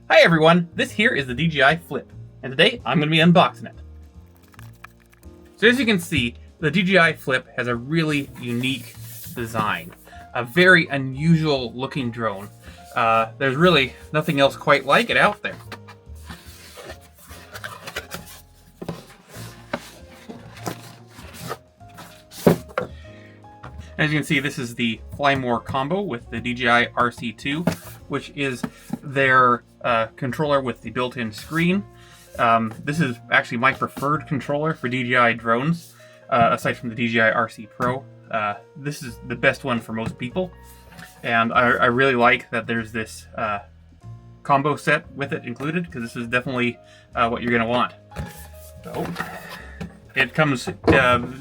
Hi everyone, this here is the DJI Flip, and today I'm going to be unboxing it. So as you can see, the DJI Flip has a really unique design. A very unusual looking drone. There's really nothing else quite like it out there. As you can see, this is the Fly More combo with the DJI RC2, which is their controller with the built-in screen. This is actually my preferred controller for DJI drones, aside from the DJI RC Pro. This is the best one for most people, and I really like that there's this combo set with it included, because this is definitely what you're going to want. So, it comes.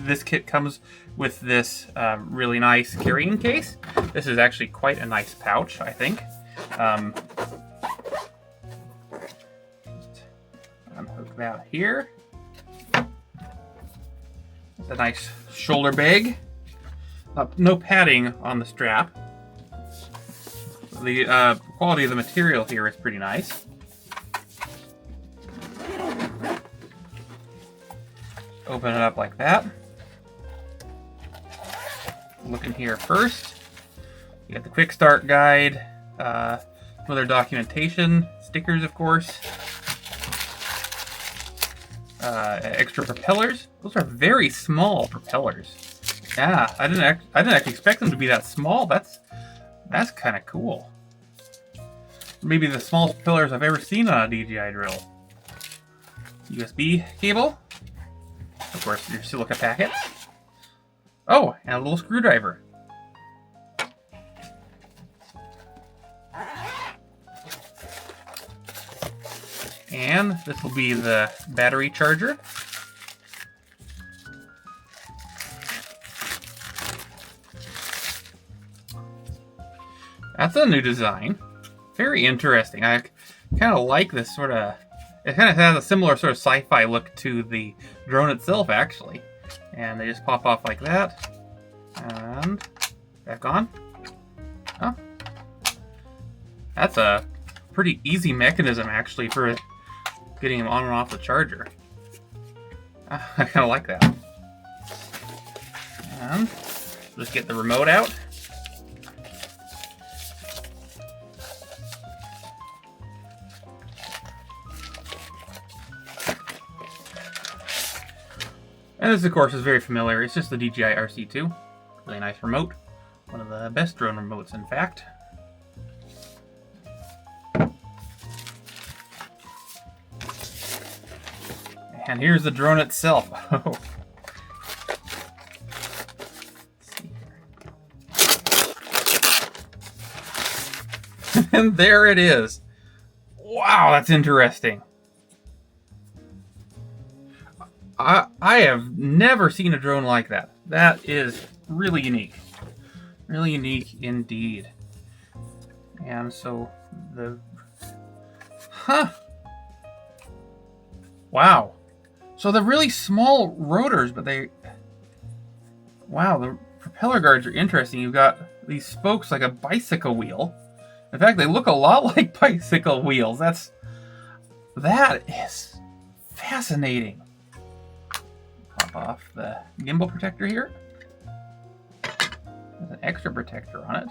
This kit comes with this really nice carrying case. This is actually quite a nice pouch, I think. Just unhook that here. It's a nice shoulder bag. No padding on the strap. The quality of the material here is pretty nice. Open it up like that. Look in here first. You got the quick start guide, some other documentation, stickers of course, extra propellers. Those are very small propellers. Yeah, I didn't actually expect them to be that small. That's kind of cool. Maybe the smallest propellers I've ever seen on a DJI drill. USB cable. Of course, your silica packets. Oh, and a little screwdriver. And this will be the battery charger. That's a new design. Very interesting. I kind of like this sort of... It kind of has a similar sort of sci-fi look to the drone itself, actually. And they just pop off like that. And back on. Oh. That's a pretty easy mechanism, actually, for getting them on and off the charger. I kind of like that. And just get the remote out. And this, of course, is very familiar. It's just the DJI RC2. Really nice remote. One of the best drone remotes, in fact. And here's the drone itself. Oh. Let's see here. And there it is. Wow, that's interesting. I have never seen a drone like that. That is really unique. Really unique indeed. And so the... Huh. Wow. So they're really small rotors, but they... Wow, the propeller guards are interesting. You've got these spokes like a bicycle wheel. In fact, they look a lot like bicycle wheels. That is fascinating. Off the gimbal protector here. There's an extra protector on it.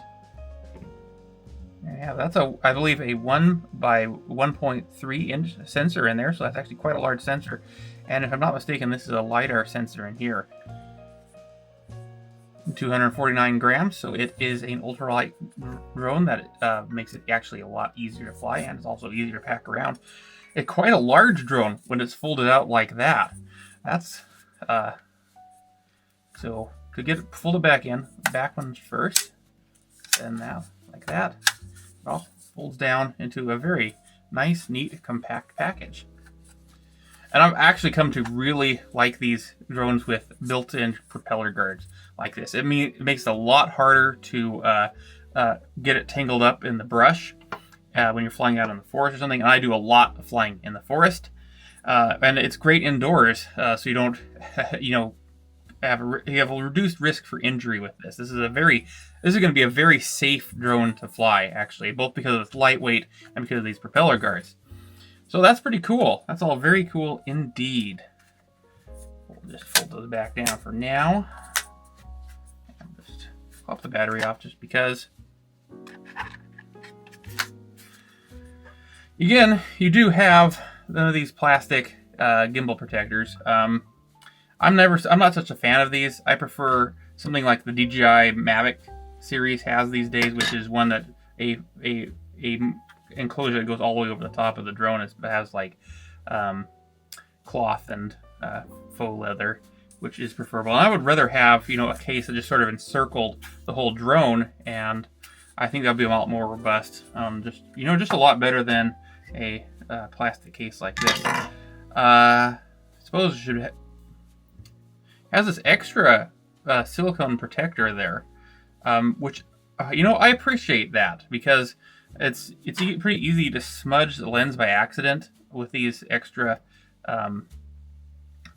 Yeah, that's I believe a 1 by 1.3 inch sensor in there, so that's actually quite a large sensor. And if I'm not mistaken, this is a LiDAR sensor in here. 249 grams, so it is an ultralight drone that makes it actually a lot easier to fly, and it's also easier to pack around. It's quite a large drone when it's folded out like that. That's so to get it folded back in, back ones first, then that, like that. It all folds down into a very nice, neat, compact package. And I've actually come to really like these drones with built-in propeller guards like this. It makes it a lot harder to get it tangled up in the brush when you're flying out in the forest or something. And I do a lot of flying in the forest. And it's great indoors, so you don't, you have a reduced risk for injury with this. This is a very this is going to be a very safe drone to fly, actually, both because of its lightweight and because of these propeller guards. So that's pretty cool. That's all very cool indeed. We'll just fold those back down for now. And just pop the battery off just because. Again, you do have none of these plastic gimbal protectors. I'm not such a fan of these. I prefer something like the DJI Mavic series has these days, which is one that a enclosure that goes all the way over the top of the drone. It has like cloth and faux leather, which is preferable. And I would rather have, you know, a case that just sort of encircled the whole drone, and I think that'd be a lot more robust. Just a lot better than a plastic case like this. I suppose it should has this extra silicone protector there, which I appreciate that, because it's pretty easy to smudge the lens by accident with these extra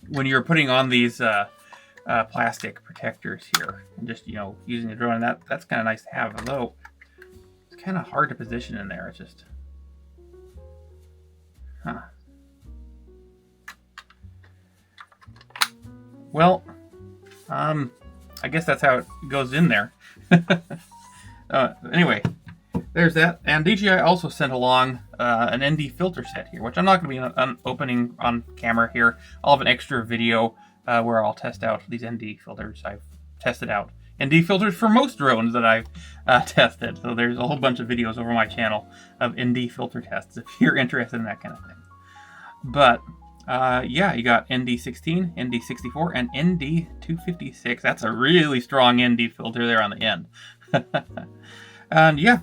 when you're putting on these plastic protectors here, and just using the drone. And that's kind of nice to have, although it's kind of hard to position in there. It's just well, I guess that's how it goes in there. Anyway, there's that. And DJI also sent along an ND filter set here, which I'm not going to be opening on camera here. I'll have an extra video where I'll test out these ND filters. I've tested out ND filters for most drones that I've tested. So there's a whole bunch of videos over my channel of ND filter tests if you're interested in that kind of thing. But yeah, you got ND16, ND64, and ND256. That's a really strong ND filter there on the end. And yeah,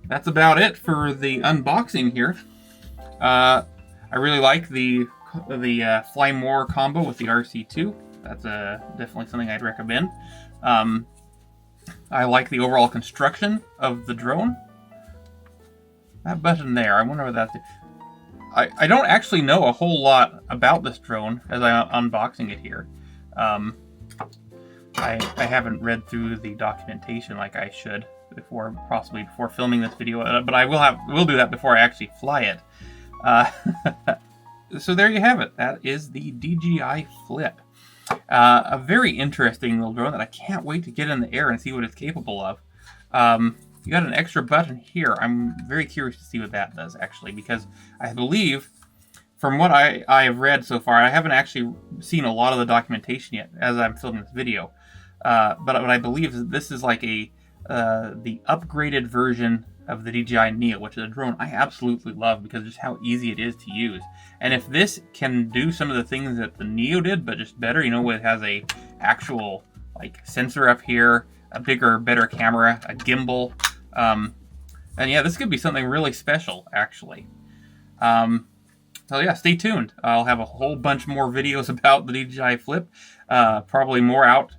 that's about it for the unboxing here. I really like the Fly More combo with the RC2. That's definitely something I'd recommend. I like the overall construction of the drone. That button there, I wonder what that's... I don't actually know a whole lot about this drone as I'm unboxing it here. I haven't read through the documentation like I should before filming this video, but I will do that before I actually fly it. So there you have it. That is the DJI Flip. A very interesting little drone that I can't wait to get in the air and see what it's capable of. You got an extra button here. I'm very curious to see what that does, actually, because I believe, from what I have read so far, I haven't actually seen a lot of the documentation yet as I'm filming this video. But what I believe is this is like the upgraded version of the DJI Neo, which is a drone I absolutely love because of just how easy it is to use. And if this can do some of the things that the Neo did, but just better, it has a actual like sensor up here, a bigger, better camera, a gimbal, and yeah, this could be something really special, actually. So yeah, stay tuned. I'll have a whole bunch more videos about the DJI Flip, probably more out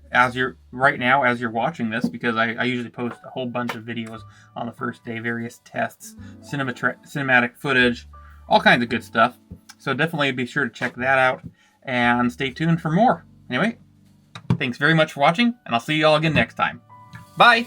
right now as you're watching this, because I usually post a whole bunch of videos on the first day, various tests, cinematic footage, all kinds of good stuff. So definitely be sure to check that out and stay tuned for more. Anyway, thanks very much for watching, and I'll see you all again next time. Bye!